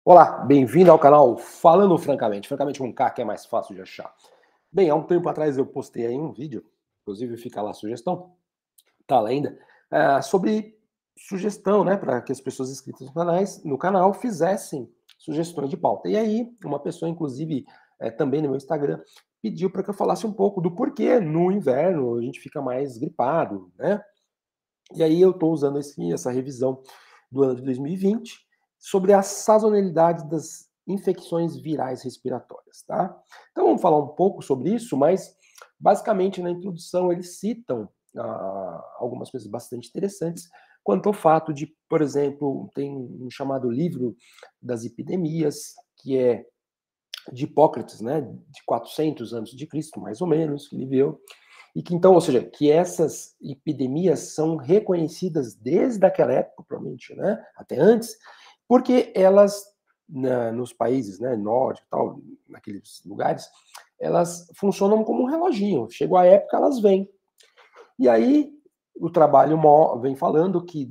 Olá, bem-vindo ao canal Falando Francamente. Francamente com K, que é mais fácil de achar. Bem, há um tempo atrás eu postei aí um vídeo, inclusive fica lá a sugestão, tá lá ainda, sobre sugestão, né, para que as pessoas inscritas no canal fizessem sugestões de pauta. E aí, uma pessoa, inclusive, também no meu Instagram, pediu para que eu falasse um pouco do porquê no inverno a gente fica mais gripado, né? E aí eu estou usando essa revisão do ano de 2020 sobre a sazonalidade das infecções virais respiratórias, tá? Então vamos falar um pouco sobre isso, mas basicamente na introdução eles citam algumas coisas bastante interessantes quanto ao fato de, por exemplo, tem um chamado livro das epidemias, que é de Hipócrates, né, de 400 anos de Cristo, mais ou menos, que ele viveu, e que então, ou seja, que essas epidemias são reconhecidas desde aquela época, provavelmente, né, até antes, porque elas, nos países, né, nórdicos, tal, naqueles lugares, elas funcionam como um reloginho. Chegou a época, elas vêm. E aí o trabalho vem falando que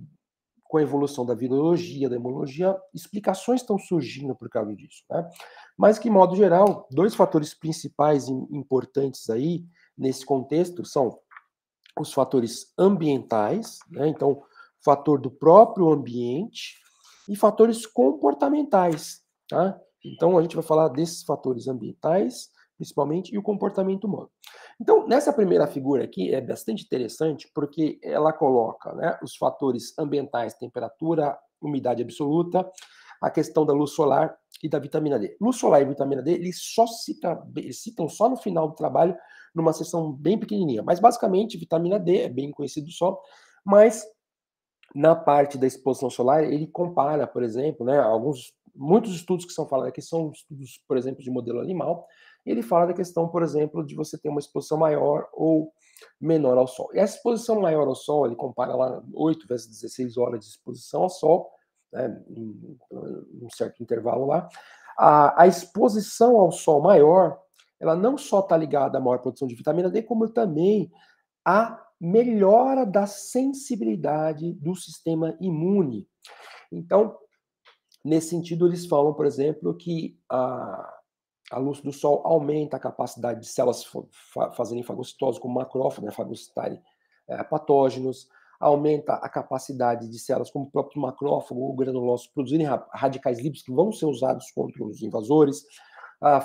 com a evolução da virologia, da imunologia, explicações estão surgindo por causa disso, né? Mas que, de modo geral, dois fatores principais importantes aí nesse contexto são os fatores ambientais, né? Então, fator do próprio ambiente e fatores comportamentais, tá? Então, a gente vai falar desses fatores ambientais, principalmente, e o comportamento humano. Então, nessa primeira figura aqui, é bastante interessante, porque ela coloca, né, os fatores ambientais, temperatura, umidade absoluta, a questão da luz solar e da vitamina D. Luz solar e vitamina D, eles citam só no final do trabalho, numa seção bem pequenininha. Mas, basicamente, vitamina D é bem conhecido do sol, mas na parte da exposição solar, ele compara, por exemplo, né, muitos estudos que são falados aqui são estudos, por exemplo, de modelo animal, e ele fala da questão, por exemplo, de você ter uma exposição maior ou menor ao sol. E essa exposição maior ao sol, ele compara lá 8 vezes 16 horas de exposição ao sol, né, em um certo intervalo lá. A exposição ao sol maior, ela não só está ligada à maior produção de vitamina D, como também a melhora da sensibilidade do sistema imune. Então, nesse sentido, eles falam, por exemplo, que a luz do sol aumenta a capacidade de células fazerem fagocitose, como macrófagos, né, fagocitarem patógenos, aumenta a capacidade de células como o próprio macrófago ou granulócitos produzirem radicais livres que vão ser usados contra os invasores.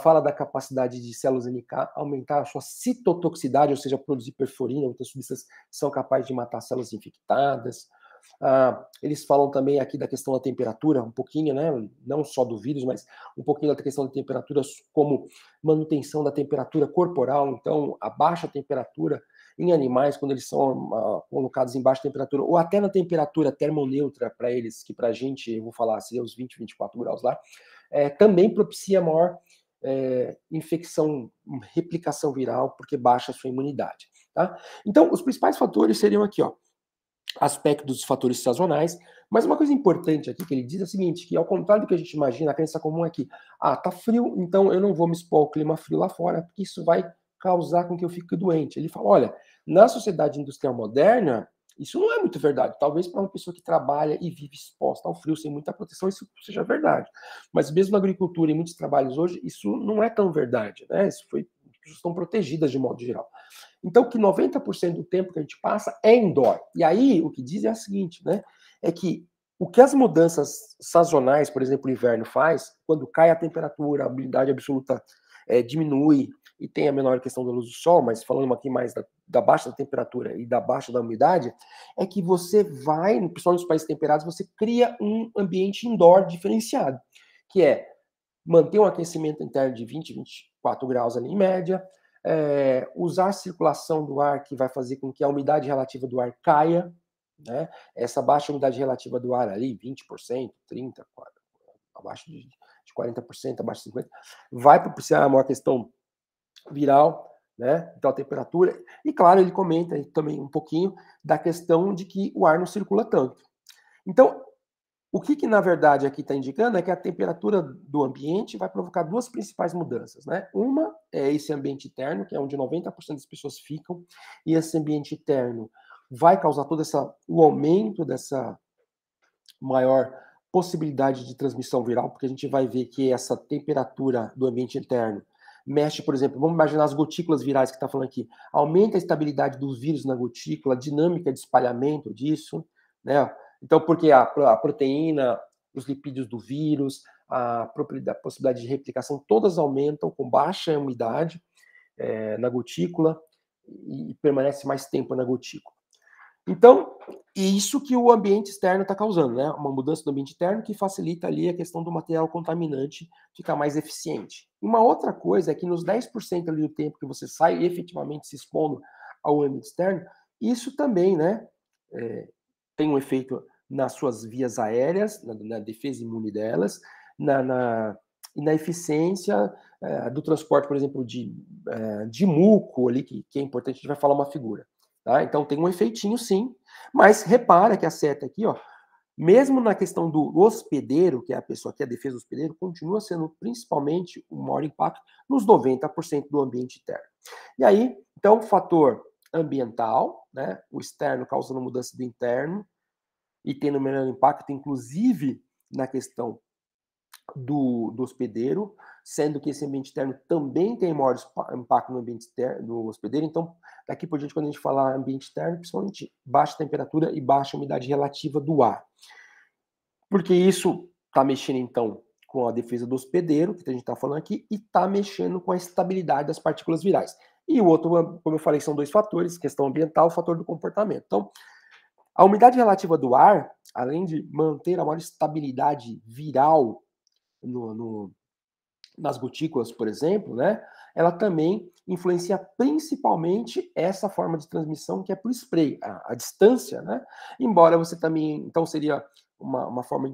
Fala da capacidade de células NK aumentar a sua citotoxicidade, ou seja, produzir perforina, outras substâncias que são capazes de matar células infectadas. Eles falam também aqui da questão da temperatura, um pouquinho, né? Não só do vírus, mas um pouquinho da questão da temperatura, como manutenção da temperatura corporal. Então, a baixa temperatura em animais, quando eles são colocados em baixa temperatura, ou até na temperatura termoneutra para eles, que para a gente, eu vou falar, seria os 20, 24 graus lá, também propicia maior infecção, replicação viral, porque baixa a sua imunidade. Tá? Então, os principais fatores seriam aqui, ó, aspecto dos fatores sazonais, mas uma coisa importante aqui que ele diz é o seguinte, que ao contrário do que a gente imagina, a crença comum é que, tá frio, então eu não vou me expor ao clima frio lá fora, porque isso vai causar com que eu fique doente. Ele fala, olha, na sociedade industrial moderna, isso não é muito verdade. Talvez para uma pessoa que trabalha e vive exposta ao frio sem muita proteção, isso seja verdade. Mas mesmo na agricultura e muitos trabalhos hoje, isso não é tão verdade, né? As pessoas estão protegidas de modo geral. Então, que 90% do tempo que a gente passa é indoor. E aí, o que diz é o seguinte, né? É que o que as mudanças sazonais, por exemplo, o inverno faz, quando cai a temperatura, a umidade absoluta diminui e tem a menor questão da luz do sol, mas falando aqui mais da baixa da temperatura e da baixa da umidade, é que você vai, principalmente nos países temperados, você cria um ambiente indoor diferenciado, que é manter um aquecimento interno de 20, 24 graus ali em média, usar a circulação do ar, que vai fazer com que a umidade relativa do ar caia, né? Essa baixa umidade relativa do ar ali, 20%, 30%, abaixo de 40%, abaixo de 50%, vai propiciar uma questão viral, né? Então a temperatura, e claro, ele comenta também um pouquinho da questão de que o ar não circula tanto. Então, o que na verdade aqui está indicando é que a temperatura do ambiente vai provocar duas principais mudanças, né? Uma é esse ambiente interno, que é onde 90% das pessoas ficam, e esse ambiente interno vai causar o aumento dessa maior possibilidade de transmissão viral, porque a gente vai ver que essa temperatura do ambiente interno mexe, por exemplo, vamos imaginar as gotículas virais que está falando aqui, aumenta a estabilidade dos vírus na gotícula, a dinâmica de espalhamento disso, né? Então, porque a proteína, os lipídios do vírus, a possibilidade de replicação, todas aumentam com baixa umidade na gotícula e permanece mais tempo na gotícula. Então, isso que o ambiente externo está causando, né? Uma mudança do ambiente interno que facilita ali a questão do material contaminante ficar mais eficiente. E uma outra coisa é que nos 10% ali do tempo que você sai efetivamente se expondo ao ambiente externo, isso também, né, tem um efeito nas suas vias aéreas, na defesa imune delas, e na eficiência do transporte, por exemplo, de muco ali, que é importante, a gente vai falar uma figura. Tá? Então tem um efeitinho sim, mas repara que a seta aqui, ó, mesmo na questão do hospedeiro, que é a pessoa que é a defesa do hospedeiro, continua sendo principalmente o maior impacto nos 90% do ambiente interno. E aí, então, fator ambiental, né, o externo causando mudança do interno e tendo menor impacto, inclusive na questão do hospedeiro, sendo que esse ambiente externo também tem maior impacto no ambiente externo, do hospedeiro. Então, daqui por diante, quando a gente falar ambiente externo, principalmente baixa temperatura e baixa umidade relativa do ar. Porque isso está mexendo, então, com a defesa do hospedeiro, que a gente está falando aqui, e está mexendo com a estabilidade das partículas virais. E o outro, como eu falei, são dois fatores, questão ambiental, o fator do comportamento. Então, a umidade relativa do ar, além de manter a maior estabilidade viral nas gotículas, por exemplo, né, ela também influencia principalmente essa forma de transmissão que é por spray, a distância, né? Embora você também, então seria uma forma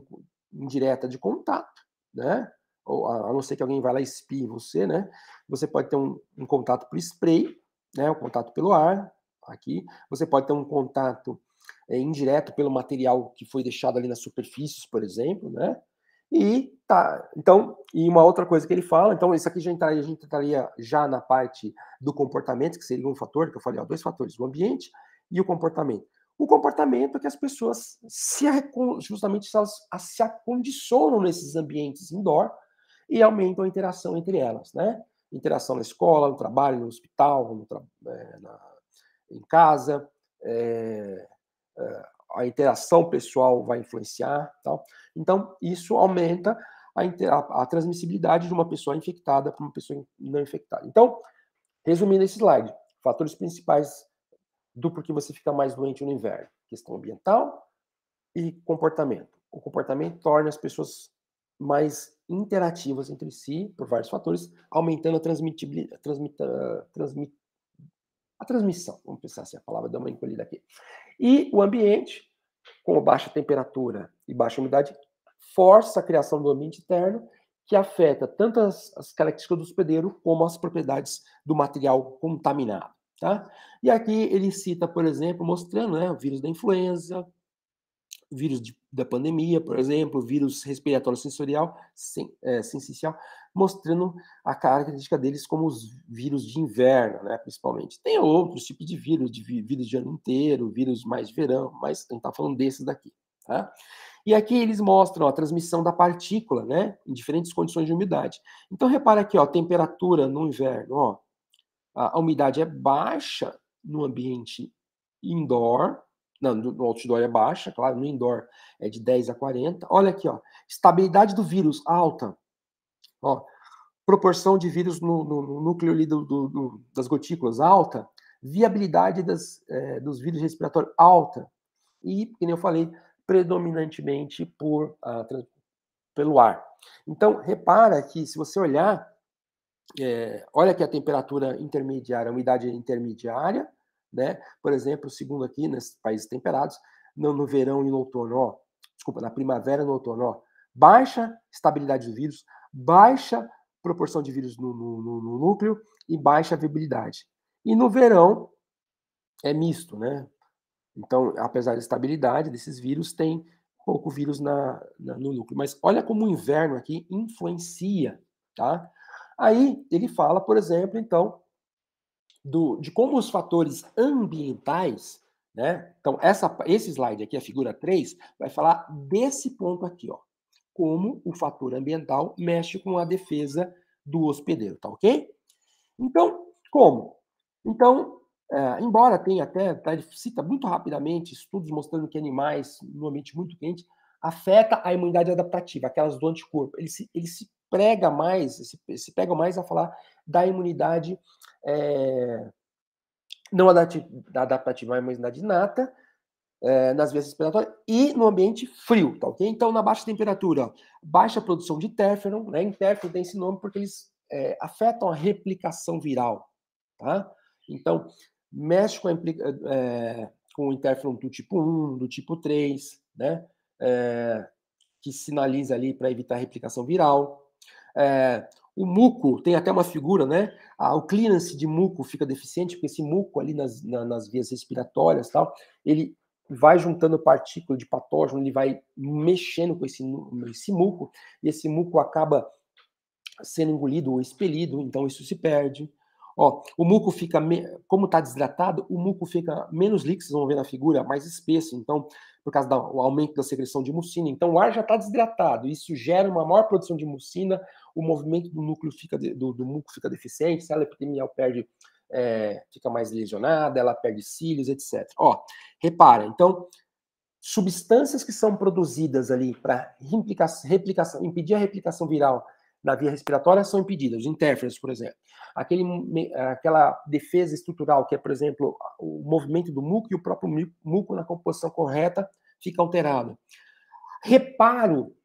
indireta de contato, né? Ou a não ser que alguém vá lá e espie você, né? Você pode ter um contato por spray, né? Um contato pelo ar, aqui. Você pode ter um contato indireto pelo material que foi deixado ali nas superfícies, por exemplo, né? E tá, então, e uma outra coisa que ele fala, então isso aqui a gente entraria já na parte do comportamento, que seria um fator, que eu falei, ó, dois fatores, o ambiente e o comportamento. O comportamento é que as pessoas justamente elas se acondicionam nesses ambientes indoor e aumentam a interação entre elas, né? Interação na escola, no trabalho, no hospital, em casa, a interação pessoal vai influenciar, tal. Então, isso aumenta a transmissibilidade de uma pessoa infectada para uma pessoa não infectada. Então, resumindo esse slide, fatores principais do porquê você fica mais doente no inverno: questão ambiental e comportamento. O comportamento torna as pessoas mais interativas entre si, por vários fatores, aumentando a transmissão. Vamos pensar assim, a palavra dá uma encolhida aqui. E o ambiente, com baixa temperatura e baixa umidade, força a criação do ambiente interno, que afeta tanto as características do hospedeiro como as propriedades do material contaminado. Tá? E aqui ele cita, por exemplo, mostrando, né, o vírus da influenza, vírus da pandemia, por exemplo, vírus respiratório sensorial, sensicial, mostrando a característica deles como os vírus de inverno, né, principalmente. Tem outros tipos de vírus de ano inteiro, vírus mais de verão, mas a gente está falando desses daqui. Tá? E aqui eles mostram a transmissão da partícula, né, em diferentes condições de umidade. Então, repara aqui, ó, temperatura no inverno, ó, a umidade é baixa no ambiente indoor, não, no outdoor é baixa, claro, no indoor é de 10 a 40. Olha aqui, ó, estabilidade do vírus alta, ó, proporção de vírus no núcleo ali das gotículas alta, viabilidade dos vírus respiratórios alta, e, como eu falei, predominantemente pelo ar. Então, repara que se você olhar, olha aqui a temperatura intermediária, a umidade intermediária, né? Por exemplo, segundo aqui, nesses países temperados, no verão e no outono, ó, desculpa, na primavera e no outono, ó, baixa estabilidade do vírus, baixa proporção de vírus no núcleo e baixa viabilidade. E no verão é misto, né? Então, apesar da estabilidade desses vírus, tem pouco vírus no núcleo. Mas olha como o inverno aqui influencia, tá? Aí ele fala, por exemplo, então, de como os fatores ambientais, né? Então, esse slide aqui, a figura 3, vai falar desse ponto aqui, ó. como o fator ambiental mexe com a defesa do hospedeiro, tá ok? Então, como? Então, embora tenha até, tá, ele cita muito rapidamente estudos mostrando que animais no ambiente muito quente afeta a imunidade adaptativa, aquelas do anticorpo. Ele se prega mais, se pega mais a falar da imunidade não adaptativa, a imunidade inata, nas vias respiratórias e no ambiente frio, tá ok? Então, na baixa temperatura, ó, baixa produção de interferon, né? Interferon tem esse nome porque eles afetam a replicação viral, tá? Então, mexe com o interferon do tipo 1, do tipo 3, né? Que sinaliza ali para evitar a replicação viral. O muco, tem até uma figura, né? O clearance de muco fica deficiente, porque esse muco ali nas vias respiratórias, tal, ele vai juntando partícula de patógeno, ele vai mexendo com esse muco, e esse muco acaba sendo engolido ou expelido, então isso se perde. Ó, o muco fica, como está desidratado, o muco fica menos líquido, vocês vão ver na figura, mais espesso, então, por causa do aumento da secreção de mucina. Então, o ar já está desidratado, isso gera uma maior produção de mucina, o movimento do núcleo do muco fica deficiente, a célula epitelial fica mais lesionada, ela perde cílios, etc. Ó, repara, então, substâncias que são produzidas ali para impedir a replicação viral na via respiratória são impedidas, os interferons, por exemplo. Aquela defesa estrutural, que é, por exemplo, o movimento do muco e o próprio muco na composição correta fica alterado. Reparo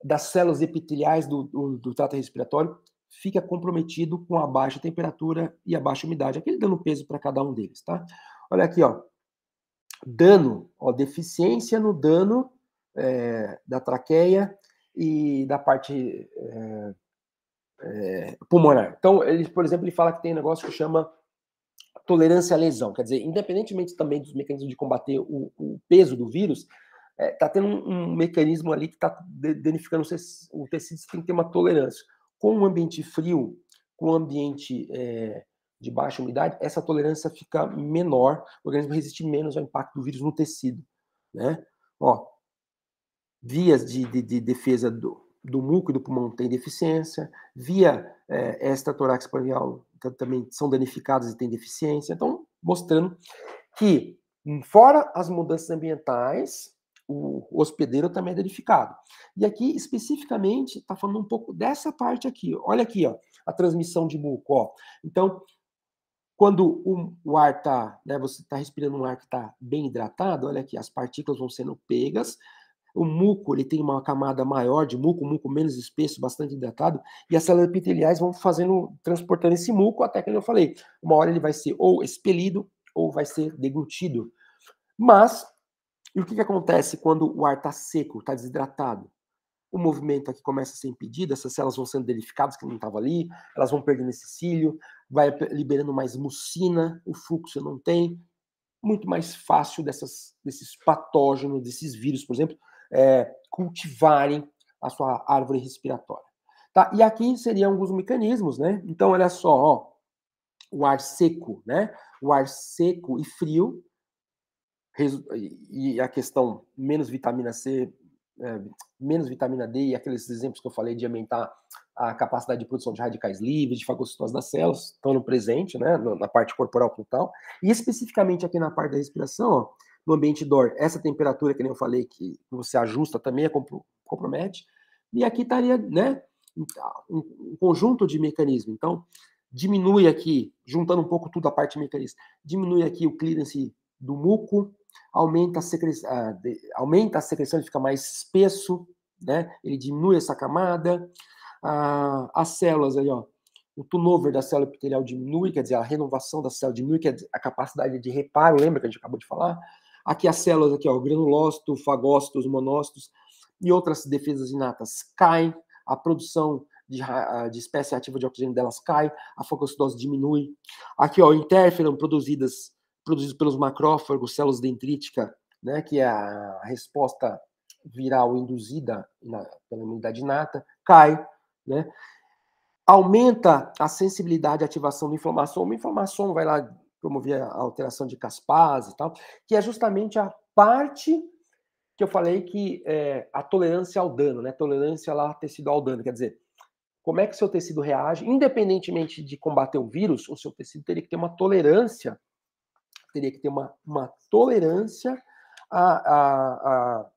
das células epiteliais do trato respiratório fica comprometido com a baixa temperatura e a baixa umidade. Aquele dando peso para cada um deles, tá? Olha aqui, ó. Dano, ó, deficiência no dano da traqueia e da parte pulmonar. Então, ele, por exemplo, ele fala que tem um negócio que chama tolerância à lesão. Quer dizer, independentemente também dos mecanismos de combater o peso do vírus, está tendo um mecanismo ali que está danificando o tecido, tem que ter uma tolerância. Com um ambiente frio, com um ambiente de baixa umidade, essa tolerância fica menor, o organismo resiste menos ao impacto do vírus no tecido, né? Ó, vias de defesa do muco e do pulmão tem deficiência, via extratorax-parietal também são danificadas e têm deficiência. Então, mostrando que, fora as mudanças ambientais, o hospedeiro também é danificado. E aqui, especificamente, está falando um pouco dessa parte aqui. Olha aqui, ó, a transmissão de muco. Ó. Então, quando o ar está, né, você está respirando um ar que está bem hidratado, olha aqui, as partículas vão sendo pegas, o muco, ele tem uma camada maior de muco, um muco menos espesso, bastante hidratado, e as células epiteliais vão transportando esse muco até que eu falei. Uma hora ele vai ser ou expelido ou vai ser deglutido. Mas, e o que acontece quando o ar está seco, está desidratado? O movimento aqui começa a ser impedido, essas células vão sendo danificadas que não estavam ali, elas vão perdendo esse cílio, vai liberando mais mucina, o fluxo não tem, muito mais fácil desses patógenos, desses vírus, por exemplo, cultivarem a sua árvore respiratória. Tá? E aqui seriam alguns mecanismos, né? Então, olha só, ó, o ar seco, né? O ar seco e frio, e a questão menos vitamina C, menos vitamina D, e aqueles exemplos que eu falei de aumentar a capacidade de produção de radicais livres, de fagocitose das células, estão no presente, né, na parte corporal total, e especificamente aqui na parte da respiração, ó, no ambiente DOR, essa temperatura que nem eu falei, que você ajusta também compromete, e aqui estaria, né, um conjunto de mecanismos. Então, diminui aqui, juntando um pouco tudo a parte mecanismo, diminui aqui o clearance do muco, aumenta a secreção, ele fica mais espesso, né? Ele diminui essa camada, as células aí, ó, o turnover da célula epitelial diminui, quer dizer, a renovação da célula diminui, quer dizer, a capacidade de reparo, lembra que a gente acabou de falar? Aqui as células, aqui, ó, granulócito, fagócitos, monócitos e outras defesas inatas caem, a produção de espécie ativa de oxigênio delas cai, a fagocitose diminui. Aqui, ó, interferon produzidos pelos macrófagos, células dendríticas, né, que é a resposta viral induzida pela imunidade inata, cai, né? Aumenta a sensibilidade à ativação do inflamação. O inflamação vai lá promover a alteração de caspase e tal, que é justamente a parte que eu falei que a tolerância ao dano, né? Tolerância lá tecido ao dano, quer dizer, como é que seu tecido reage, independentemente de combater o vírus, o seu tecido teria que ter uma tolerância, tolerância a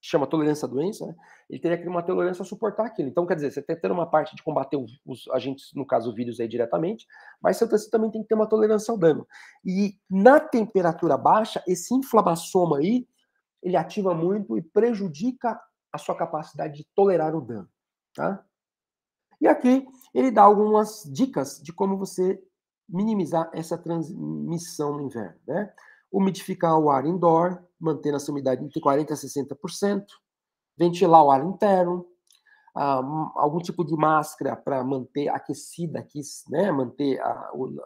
chama tolerância à doença, né? Ele teria que ter uma tolerância a suportar aquilo. Então, quer dizer, você tem que ter uma parte de combater os agentes, no caso o vírus aí diretamente, mas seu tecido também tem que ter uma tolerância ao dano. E na temperatura baixa, esse inflamassoma aí, ele ativa muito e prejudica a sua capacidade de tolerar o dano, tá? E aqui ele dá algumas dicas de como você minimizar essa transmissão no inverno, né? Umidificar o ar indoor, mantendo essa umidade entre 40% a 60%, ventilar o ar interno, algum tipo de máscara para manter aquecida, aqui, né? Manter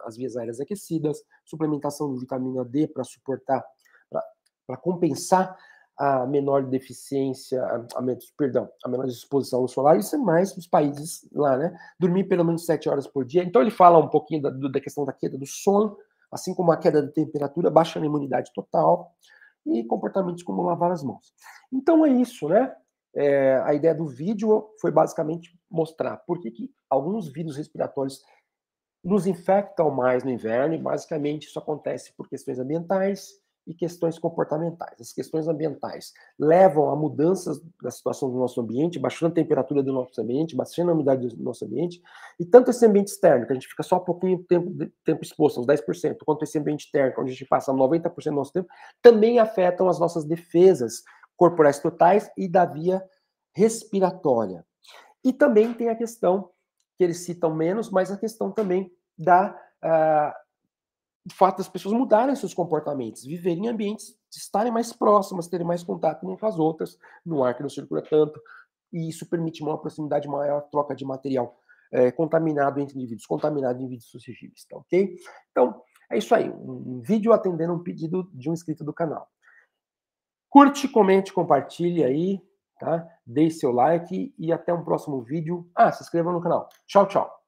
as vias aéreas aquecidas, suplementação de vitamina D para suportar, para compensar a menor deficiência, a menor exposição solar, isso é mais nos países lá, né? Dormir pelo menos 7 horas por dia. Então ele fala um pouquinho da questão da queda do sono, assim como a queda da temperatura, baixa a imunidade total e comportamentos como lavar as mãos. Então é isso, né? A ideia do vídeo foi basicamente mostrar por que alguns vírus respiratórios nos infectam mais no inverno, e basicamente isso acontece por questões ambientais e questões comportamentais. As questões ambientais levam a mudanças da situação do nosso ambiente, baixando a temperatura do nosso ambiente, baixando a umidade do nosso ambiente, e tanto esse ambiente externo, que a gente fica só um pouquinho tempo exposto, uns 10%, quanto esse ambiente interno, onde a gente passa 90% do nosso tempo, também afetam as nossas defesas corporais totais e da via respiratória. E também tem a questão, que eles citam menos, mas a questão também do fato das pessoas mudarem seus comportamentos, viverem em ambientes, estarem mais próximas, terem mais contato umas com as outras, no ar que não circula tanto, e isso permite uma proximidade maior, troca de material contaminado entre indivíduos, contaminado em indivíduos suscetíveis, tá ok? Então, é isso aí, um vídeo atendendo um pedido de um inscrito do canal. Curte, comente, compartilhe aí, tá? Deixe seu like e até um próximo vídeo. Se inscreva no canal. Tchau, tchau.